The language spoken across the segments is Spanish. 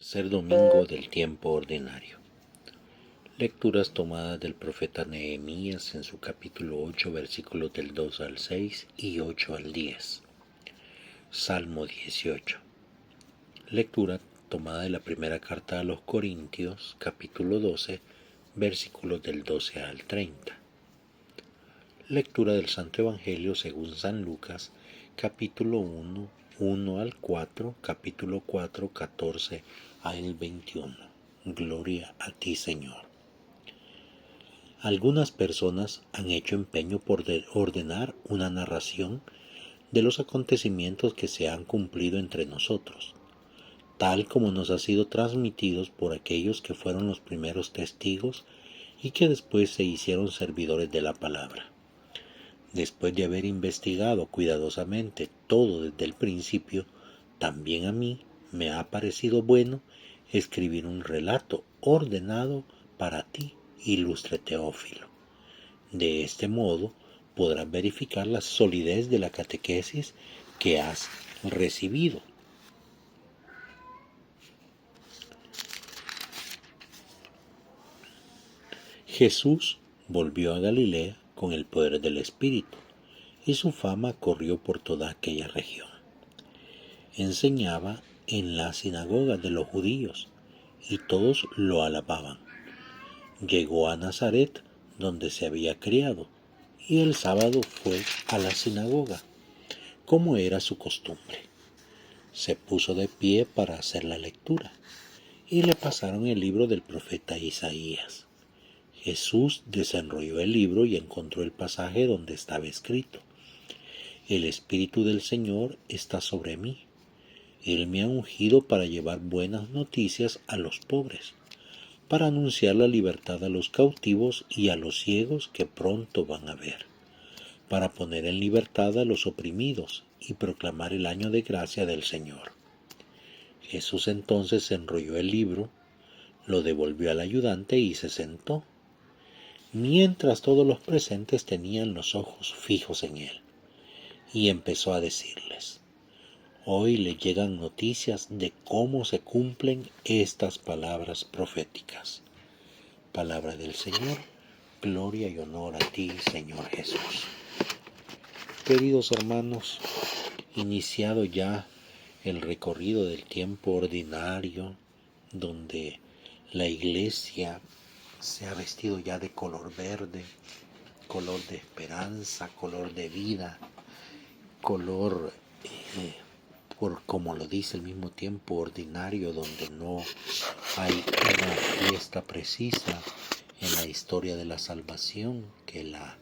Tercer domingo del tiempo ordinario. Lecturas tomadas del profeta Nehemías en su capítulo 8, versículos del 2 al 6 y 8 al 10. Salmo 18. Lectura tomada de la primera carta a los Corintios, capítulo 12, versículos del 12 al 30. Lectura del Santo Evangelio según San Lucas, capítulo 1 al 4, capítulo 4, 14 al 21. Gloria a ti, Señor. Algunas personas han hecho empeño por ordenar una narración de los acontecimientos que se han cumplido entre nosotros, tal como nos ha sido transmitidos por aquellos que fueron los primeros testigos y que después se hicieron servidores de la palabra. Después de haber investigado cuidadosamente todo desde el principio, también a mí me ha parecido bueno escribir un relato ordenado para ti, ilustre Teófilo. De este modo podrás verificar la solidez de la catequesis que has recibido. Jesús volvió a Galilea con el poder del Espíritu, y su fama corrió por toda aquella región. Enseñaba en la sinagoga de los judíos, y todos lo alababan. Llegó a Nazaret, donde se había criado, y el sábado fue a la sinagoga, como era su costumbre. Se puso de pie para hacer la lectura, y le pasaron el libro del profeta Isaías. Jesús desenrolló el libro y encontró el pasaje donde estaba escrito: El Espíritu del Señor está sobre mí. Él me ha ungido para llevar buenas noticias a los pobres, para anunciar la libertad a los cautivos y a los ciegos que pronto van a ver, para poner en libertad a los oprimidos y proclamar el año de gracia del Señor. Jesús entonces enrolló el libro, lo devolvió al ayudante y se sentó, mientras todos los presentes tenían los ojos fijos en él, y empezó a decirles: Hoy le llegan noticias de cómo se cumplen estas palabras proféticas. Palabra del Señor, gloria y honor a ti, Señor Jesús. Queridos hermanos, iniciado ya el recorrido del tiempo ordinario, donde la iglesia se ha vestido ya de color verde, color de esperanza, color de vida, color por como lo dice el mismo tiempo ordinario, donde no hay una fiesta precisa en la historia de la salvación que la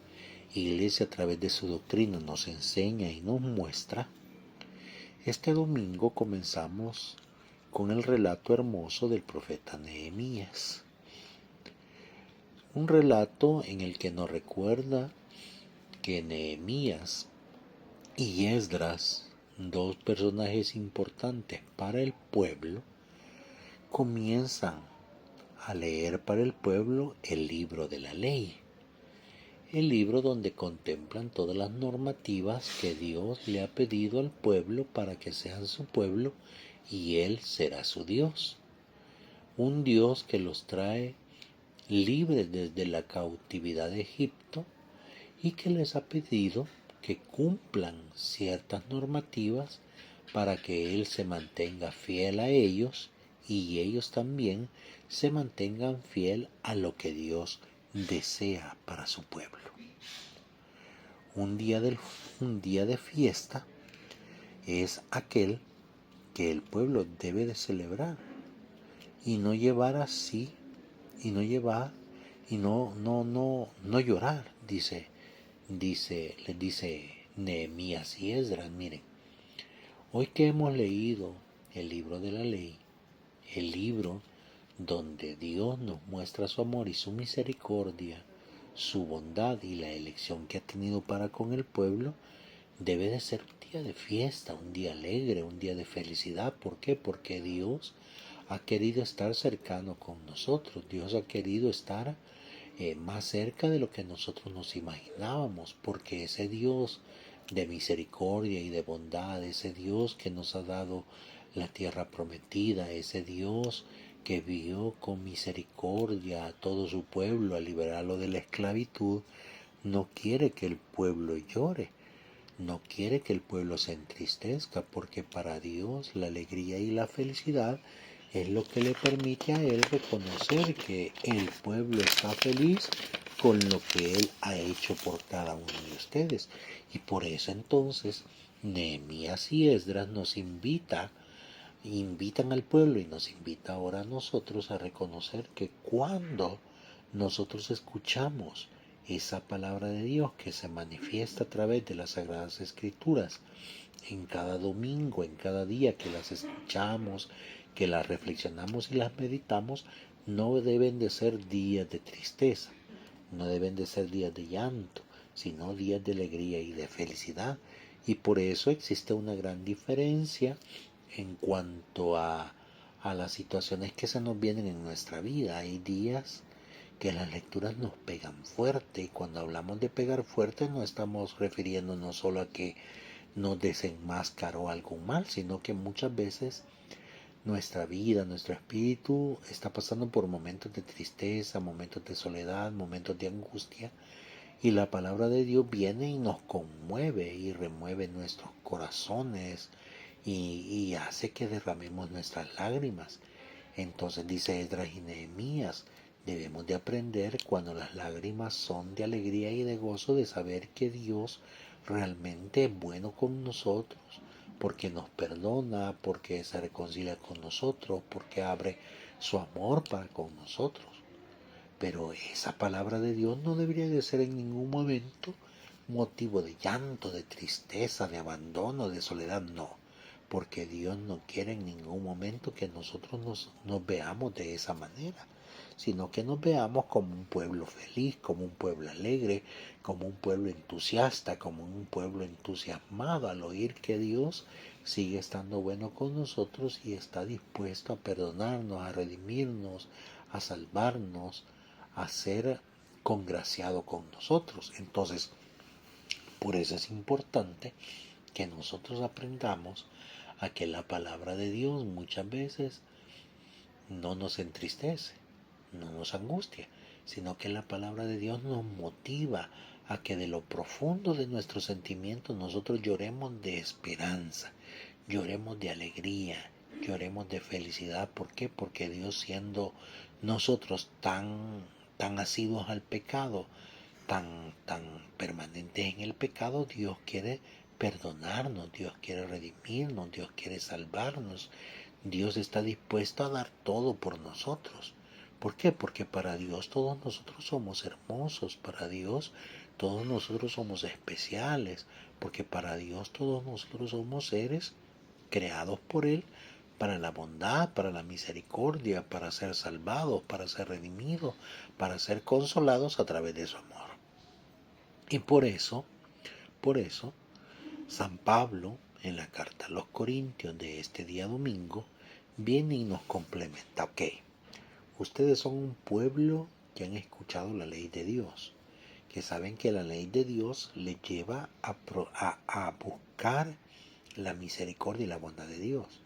Iglesia a través de su doctrina nos enseña y nos muestra. Este domingo comenzamos con el relato hermoso del profeta Nehemías, un relato en el que nos recuerda que Nehemías y Esdras, dos personajes importantes para el pueblo, comienzan a leer para el pueblo el libro de la ley, el libro donde contemplan todas las normativas que Dios le ha pedido al pueblo para que sean su pueblo y Él será su Dios. Un Dios que los trae libres desde la cautividad de Egipto y que les ha pedido que cumplan ciertas normativas para que Él se mantenga fiel a ellos y ellos también se mantengan fiel a lo que Dios desea para su pueblo. Un día de fiesta es aquel que el pueblo debe de celebrar y no llevar así y no llevar y no llorar, les dice Nehemías y Esdras. Miren, hoy que hemos leído el libro de la ley, el libro donde Dios nos muestra su amor y su misericordia, su bondad y la elección que ha tenido para con el pueblo, debe de ser un día de fiesta, un día alegre, un día de felicidad. ¿Por qué? Porque Dios ha querido estar cercano con nosotros. Dios ha querido estar más cerca de lo que nosotros nos imaginábamos, porque ese Dios de misericordia y de bondad, ese Dios que nos ha dado la tierra prometida, ese Dios que vio con misericordia a todo su pueblo, a liberarlo de la esclavitud, no quiere que el pueblo llore, no quiere que el pueblo se entristezca, porque para Dios la alegría y la felicidad es lo que le permite a Él reconocer que el pueblo está feliz con lo que Él ha hecho por cada uno de ustedes. Y por eso entonces Nehemías y Esdras nos invitan al pueblo y nos invita ahora a nosotros a reconocer que cuando nosotros escuchamos esa palabra de Dios que se manifiesta a través de las Sagradas Escrituras, en cada domingo, en cada día que las escuchamos, que las reflexionamos y las meditamos, no deben de ser días de tristeza, no deben de ser días de llanto, sino días de alegría y de felicidad. Y por eso existe una gran diferencia en cuanto a las situaciones que se nos vienen en nuestra vida. Hay días que las lecturas nos pegan fuerte, y cuando hablamos de pegar fuerte no estamos refiriéndonos solo a que nos desenmascaró algún mal, sino que muchas veces nuestra vida, nuestro espíritu está pasando por momentos de tristeza, momentos de soledad, momentos de angustia, y la palabra de Dios viene y nos conmueve y remueve nuestros corazones y hace que derramemos nuestras lágrimas. Entonces dice Esdras y Nehemías, debemos de aprender cuando las lágrimas son de alegría y de gozo, de saber que Dios realmente es bueno con nosotros, porque nos perdona, porque se reconcilia con nosotros, porque abre su amor para con nosotros. Pero esa palabra de Dios no debería de ser en ningún momento motivo de llanto, de tristeza, de abandono, de soledad, no. Porque Dios no quiere en ningún momento que nosotros nos veamos de esa manera, sino que nos veamos como un pueblo feliz, como un pueblo alegre, como un pueblo entusiasta, como un pueblo entusiasmado al oír que Dios sigue estando bueno con nosotros y está dispuesto a perdonarnos, a redimirnos, a salvarnos, a ser congraciado con nosotros. Entonces, por eso es importante que nosotros aprendamos a que la palabra de Dios muchas veces no nos entristece, no nos angustia, sino que la palabra de Dios nos motiva a que de lo profundo de nuestros sentimientos nosotros lloremos de esperanza, lloremos de alegría, lloremos de felicidad. ¿Por qué? Porque Dios, siendo nosotros tan asiduos al pecado, tan permanentes en el pecado, Dios quiere perdonarnos, Dios quiere redimirnos, Dios quiere salvarnos, Dios está dispuesto a dar todo por nosotros. ¿Por qué? Porque para Dios todos nosotros somos hermosos, para Dios todos nosotros somos especiales, porque para Dios todos nosotros somos seres creados por Él para la bondad, para la misericordia, para ser salvados, para ser redimidos, para ser consolados a través de su amor. Y por eso, San Pablo, en la carta a los Corintios de este día domingo, viene y nos complementa. Ok, ustedes son un pueblo que han escuchado la ley de Dios, que saben que la ley de Dios les lleva a buscar la misericordia y la bondad de Dios.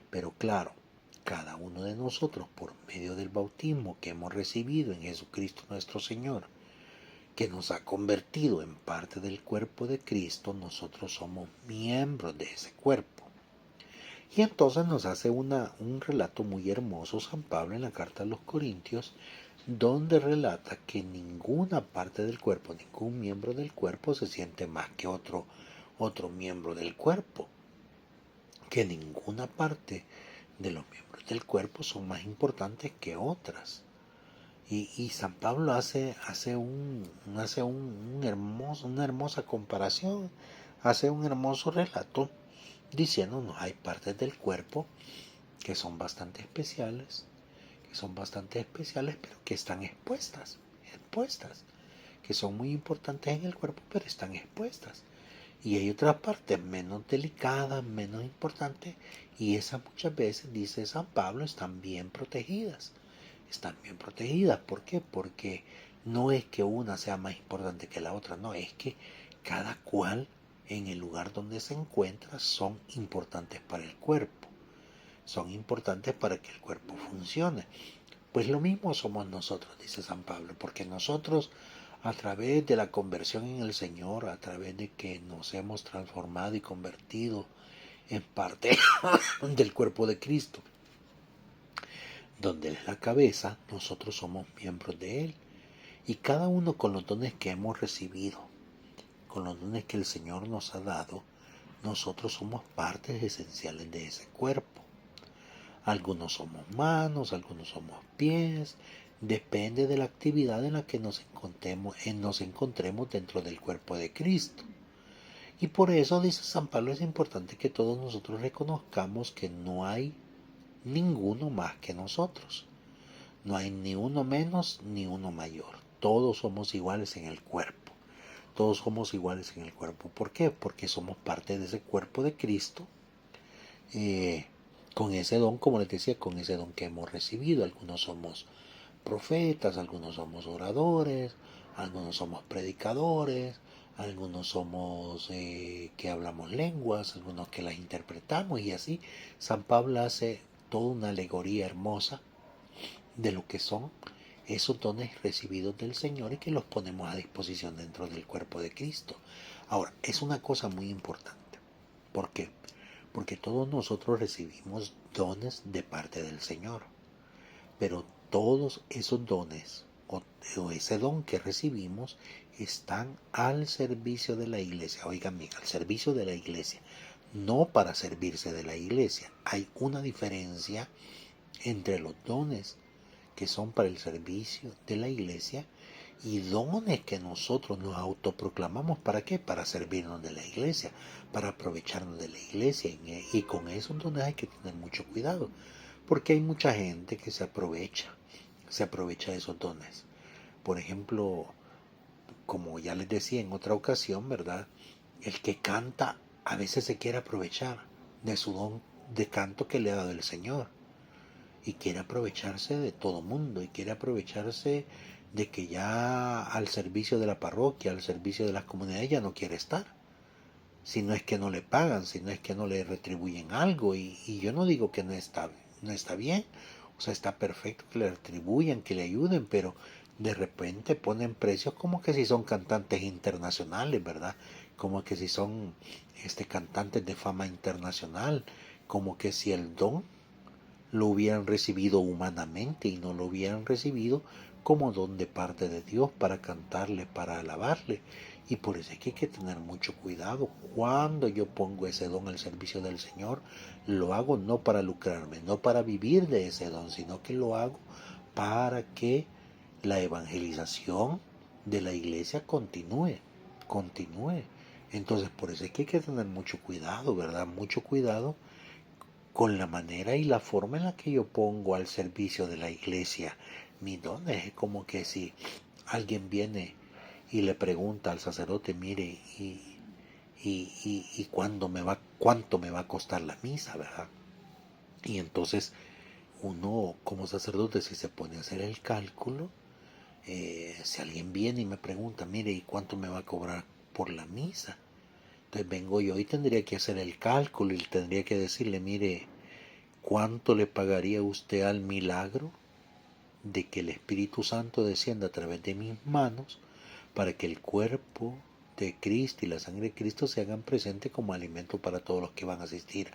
Pero claro, cada uno de nosotros, por medio del bautismo que hemos recibido en Jesucristo nuestro Señor, que nos ha convertido en parte del cuerpo de Cristo, nosotros somos miembros de ese cuerpo. Y entonces nos hace un relato muy hermoso San Pablo en la carta a los Corintios, donde relata que ninguna parte del cuerpo, ningún miembro del cuerpo se siente más que otro miembro del cuerpo, que ninguna parte de los miembros del cuerpo son más importantes que otras. Y San Pablo hace una hermosa comparación, hace un hermoso relato, diciéndonos hay partes del cuerpo que son bastante especiales, pero que están expuestas, que son muy importantes en el cuerpo, pero están expuestas. Y hay otras partes menos delicadas, menos importantes, y esas muchas veces, dice San Pablo, están bien protegidas. Están bien protegidas. ¿Por qué? Porque no es que una sea más importante que la otra, no, es que cada cual en el lugar donde se encuentra son importantes para el cuerpo. son importantes para que el cuerpo funcione. Pues lo mismo somos nosotros, dice San Pablo, porque nosotros a través de la conversión en el Señor, a través de que nos hemos transformado y convertido en parte del cuerpo de Cristo, donde Él es la cabeza, nosotros somos miembros de Él. Y cada uno con los dones que hemos recibido, con los dones que el Señor nos ha dado, nosotros somos partes esenciales de ese cuerpo. Algunos somos manos, algunos somos pies, depende de la actividad en la que nos encontremos dentro del cuerpo de Cristo. Y por eso, dice San Pablo, es importante que todos nosotros reconozcamos que no hay ninguno más que nosotros. No hay ni uno menos ni uno mayor. Todos somos iguales en el cuerpo. Todos somos iguales en el cuerpo. ¿Por qué? Porque somos parte de ese cuerpo de Cristo. Con ese don, como les decía, con ese don que hemos recibido. Algunos somos profetas, algunos somos oradores, algunos somos predicadores, algunos somos que hablamos lenguas, algunos que las interpretamos, y así San Pablo hace toda una alegoría hermosa de lo que son esos dones recibidos del Señor y que los ponemos a disposición dentro del cuerpo de Cristo. Ahora, es una cosa muy importante. ¿Por qué? Porque todos nosotros recibimos dones de parte del Señor, pero todos esos dones o ese don que recibimos están al servicio de la iglesia. Oigan bien, al servicio de la iglesia, no para servirse de la iglesia. Hay una diferencia entre los dones que son para el servicio de la iglesia y dones que nosotros nos autoproclamamos. ¿Para qué? Para servirnos de la iglesia, para aprovecharnos de la iglesia. Y con esos dones hay que tener mucho cuidado, porque hay mucha gente que se aprovecha de esos dones. Por ejemplo, como ya les decía en otra ocasión, ¿verdad? El que canta a veces se quiere aprovechar de su don de canto que le ha dado el Señor, y quiere aprovecharse de todo mundo, y quiere aprovecharse de que ya al servicio de la parroquia, al servicio de las comunidades, ya no quiere estar. Si no es que no le pagan, si no es que no le retribuyen algo, y yo no digo que no está bien, o sea, está perfecto que le retribuyan, que le ayuden, pero de repente ponen precios como que si son cantantes internacionales, ¿verdad? Como que si son cantantes de fama internacional, como que si el don lo hubieran recibido humanamente y no lo hubieran recibido como don de parte de Dios para cantarle, para alabarle. Y por eso es que hay que tener mucho cuidado. Cuando yo pongo ese don al servicio del Señor, lo hago no para lucrarme, no para vivir de ese don, sino que lo hago para que la evangelización de la iglesia continúe. Entonces, por eso es que hay que tener mucho cuidado, ¿verdad? Mucho cuidado con la manera y la forma en la que yo pongo al servicio de la iglesia mis dones. Es como que si alguien viene y le pregunta al sacerdote, mire, y cuánto me va a costar la misa, ¿verdad? Y entonces uno como sacerdote, si se pone a hacer el cálculo, si alguien viene y me pregunta, mire, ¿y cuánto me va a cobrar por la misa? Entonces vengo yo y tendría que hacer el cálculo y tendría que decirle, mire, ¿cuánto le pagaría usted al milagro de que el Espíritu Santo descienda a través de mis manos para que el cuerpo de Cristo y la sangre de Cristo se hagan presentes como alimento para todos los que van a asistir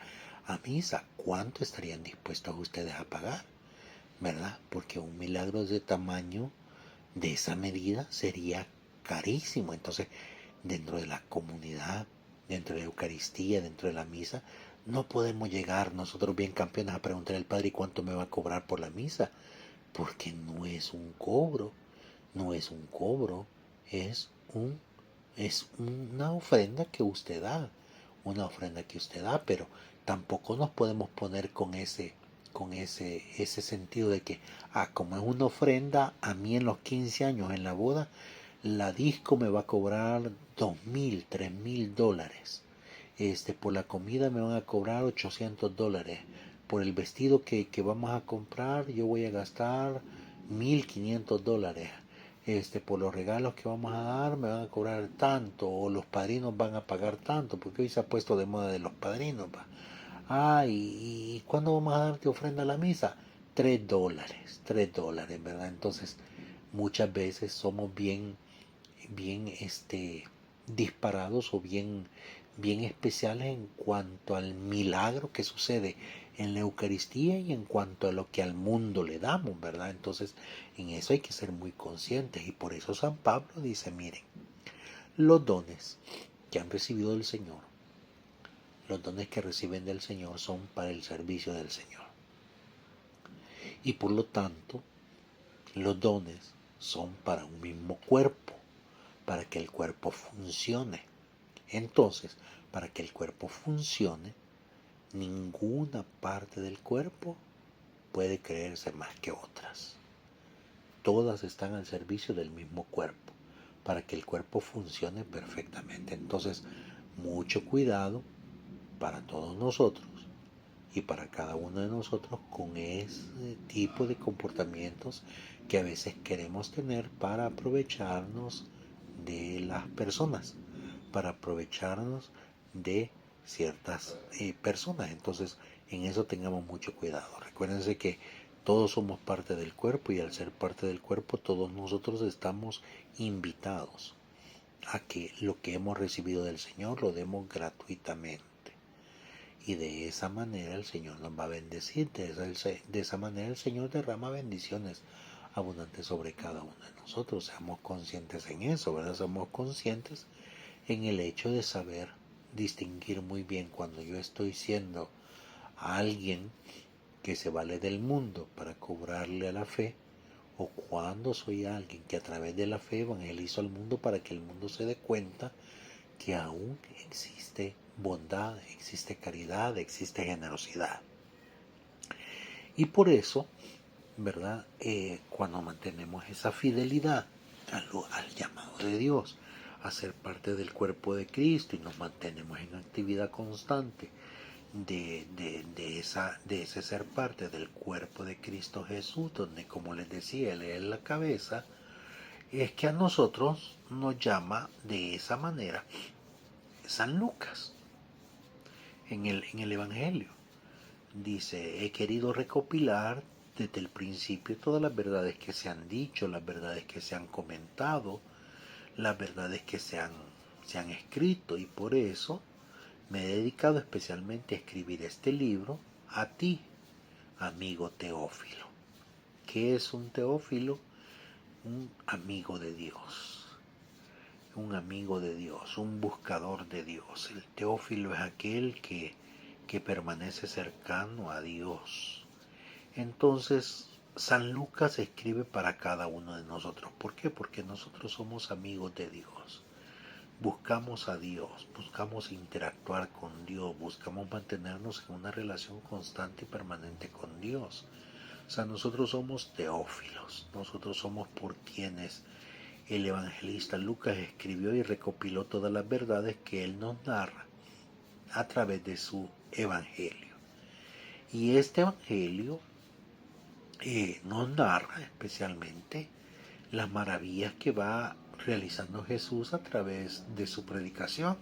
a misa? ¿Cuánto estarían dispuestos ustedes a pagar? ¿Verdad? Porque un milagro de tamaño, de esa medida, sería carísimo. Entonces, dentro de la comunidad, dentro de la Eucaristía, dentro de la misa, no podemos llegar nosotros bien campeones a preguntar al Padre cuánto me va a cobrar por la misa, porque no es un cobro, no es un cobro, es un es una ofrenda que usted da, pero tampoco nos podemos poner con ese sentido de que, como es una ofrenda, a mí en los 15 años en la boda, la disco me va a cobrar 2.000, $3.000. Por la comida me van a cobrar $800. Por el vestido que vamos a comprar, yo voy a gastar $1.500. Por los regalos que vamos a dar, me van a cobrar tanto, o los padrinos van a pagar tanto, porque hoy se ha puesto de moda de los padrinos, ¿va? ¿Y cuándo vamos a darte ofrenda a la misa? $3, ¿verdad? Entonces, muchas veces somos bien disparados o bien especiales en cuanto al milagro que sucede en la Eucaristía y en cuanto a lo que al mundo le damos, ¿verdad? Entonces, en eso hay que ser muy conscientes y por eso San Pablo dice, miren, los dones que han recibido del Señor, los dones que reciben del Señor son para el servicio del Señor. Y por lo tanto, los dones son para un mismo cuerpo, para que el cuerpo funcione. Entonces, para que el cuerpo funcione, ninguna parte del cuerpo puede creerse más que otras. Todas están al servicio del mismo cuerpo, para que el cuerpo funcione perfectamente. Entonces, mucho cuidado para todos nosotros y para cada uno de nosotros con ese tipo de comportamientos que a veces queremos tener para aprovecharnos de las personas, para aprovecharnos de ciertas personas. Entonces, en eso tengamos mucho cuidado. Recuérdense que todos somos parte del cuerpo y al ser parte del cuerpo todos nosotros estamos invitados a que lo que hemos recibido del Señor lo demos gratuitamente. Y de esa manera el Señor nos va a bendecir, de esa manera el Señor derrama bendiciones abundantes sobre cada uno de nosotros. Seamos conscientes en eso, ¿verdad? Somos conscientes en el hecho de saber distinguir muy bien cuando yo estoy siendo alguien que se vale del mundo para cobrarle a la fe, o cuando soy alguien que a través de la fe evangelizo al mundo para que el mundo se dé cuenta que aún existe bondad, existe caridad, existe generosidad. Y por eso, ¿verdad? Cuando mantenemos esa fidelidad al llamado de Dios, a ser parte del cuerpo de Cristo y nos mantenemos en actividad constante de ese ser parte del cuerpo de Cristo Jesús, donde, como les decía, Él es la cabeza, es que a nosotros nos llama de esa manera San Lucas en el Evangelio. Dice, he querido recopilar desde el principio todas las verdades que se han dicho, las verdades que se han comentado, las verdades que se han escrito, y por eso me he dedicado especialmente a escribir este libro a ti, amigo Teófilo. ¿Qué es un Teófilo? Un amigo de Dios. Un amigo de Dios, un buscador de Dios. El Teófilo es aquel que permanece cercano a Dios. Entonces, San Lucas escribe para cada uno de nosotros. ¿Por qué? Porque nosotros somos amigos de Dios. Buscamos a Dios, buscamos interactuar con Dios, buscamos mantenernos en una relación constante y permanente con Dios. O sea, nosotros somos teófilos, nosotros somos por quienes el evangelista Lucas escribió y recopiló todas las verdades que él nos narra a través de su evangelio. Y este evangelio nos narra especialmente las maravillas que va realizando Jesús a través de su predicación.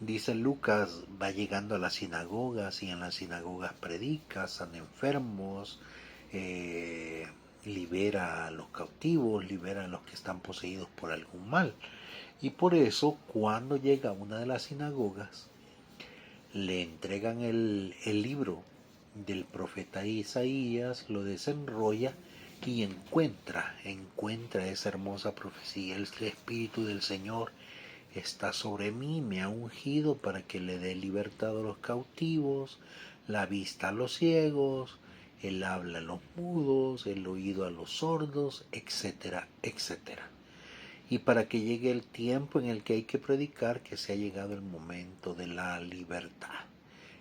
Dice Lucas, va llegando a las sinagogas y en las sinagogas predica, sana enfermos, libera a los cautivos, libera a los que están poseídos por algún mal. Y por eso, cuando llega a una de las sinagogas, le entregan el libro del profeta Isaías, lo desenrolla y encuentra esa hermosa profecía. El Espíritu del Señor está sobre mí, me ha ungido para que le dé libertad a los cautivos, la vista a los ciegos, el habla a los mudos, el oído a los sordos, etcétera, etcétera. Y para que llegue el tiempo en el que hay que predicar, que se ha llegado el momento de la libertad,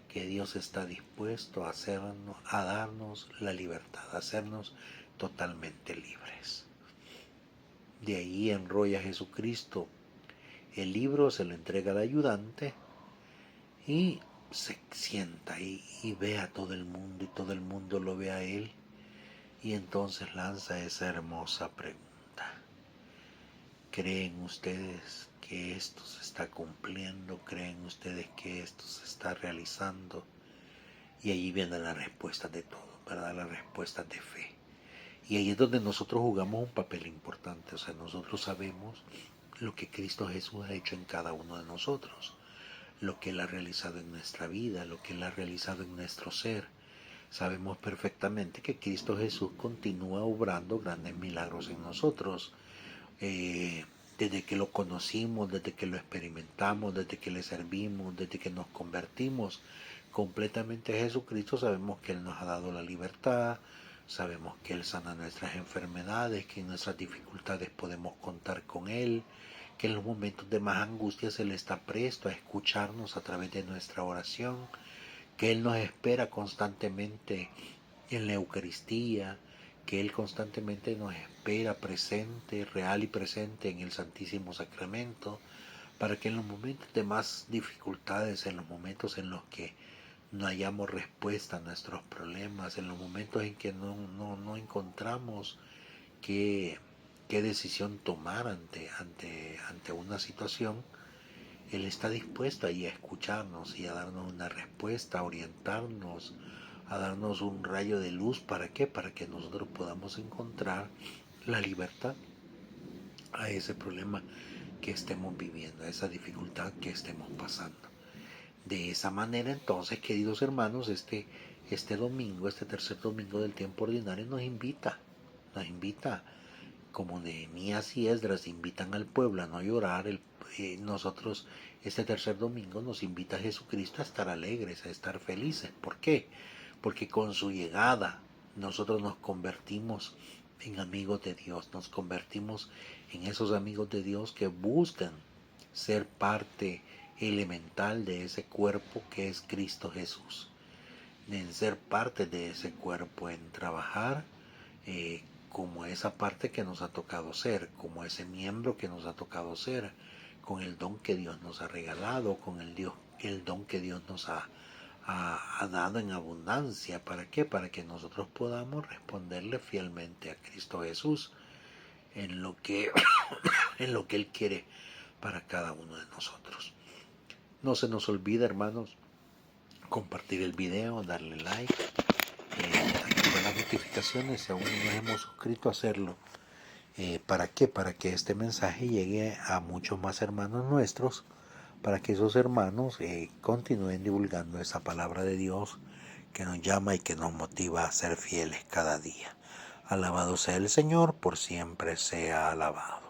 que Dios está dispuesto a darnos la libertad, a hacernos totalmente libres. De ahí enrolla Jesucristo el libro, se lo entrega al ayudante y se sienta y ve a todo el mundo y todo el mundo lo ve a él, y entonces lanza esa hermosa pregunta: ¿creen ustedes que esto se está cumpliendo? ¿Creen ustedes que esto se está realizando? Y allí viene la respuesta de todo, ¿verdad? La respuesta de fe. Y ahí es donde nosotros jugamos un papel importante. O sea, nosotros sabemos lo que Cristo Jesús ha hecho en cada uno de nosotros, lo que Él ha realizado en nuestra vida, lo que Él ha realizado en nuestro ser. Sabemos perfectamente que Cristo Jesús continúa obrando grandes milagros en nosotros. Desde que lo conocimos, desde que lo experimentamos, desde que le servimos, desde que nos convertimos completamente a Jesucristo, sabemos que Él nos ha dado la libertad, sabemos que Él sana nuestras enfermedades, que en nuestras dificultades podemos contar con Él, que en los momentos de más angustia Él está presto a escucharnos a través de nuestra oración, que Él nos espera constantemente en la Eucaristía, que Él constantemente nos espera presente, real y presente en el Santísimo Sacramento, para que en los momentos de más dificultades, en los momentos en los que no hallamos respuesta a nuestros problemas, en los momentos en que no encontramos qué decisión tomar ante una situación, Él está dispuesto ahí a escucharnos y a darnos una respuesta, a orientarnos, a darnos un rayo de luz. ¿Para qué? Para que nosotros podamos encontrar la libertad a ese problema que estemos viviendo, a esa dificultad que estemos pasando. De esa manera, entonces, queridos hermanos, este domingo, este tercer domingo del tiempo ordinario nos invita, como Nehemías y Esdras invitan al pueblo a no llorar. Nosotros este tercer domingo nos invita a Jesucristo a estar alegres, a estar felices. ¿Por qué? Porque con su llegada nosotros nos convertimos en amigos de Dios, nos convertimos en esos amigos de Dios que buscan ser parte elemental de ese cuerpo que es Cristo Jesús, en ser parte de ese cuerpo, en trabajar como esa parte que nos ha tocado ser, como ese miembro que nos ha tocado ser, con el don que Dios nos ha regalado, con el don que Dios nos ha dado en abundancia. ¿Para qué? Para que nosotros podamos responderle fielmente a Cristo Jesús en lo que, en lo que Él quiere para cada uno de nosotros. No se nos olvide, hermanos, compartir el video, darle like, activar las notificaciones si aún no nos hemos suscrito, a hacerlo. ¿Para qué? Para que este mensaje llegue a muchos más hermanos nuestros, para que esos hermanos continúen divulgando esa palabra de Dios que nos llama y que nos motiva a ser fieles cada día. Alabado sea el Señor, por siempre sea alabado.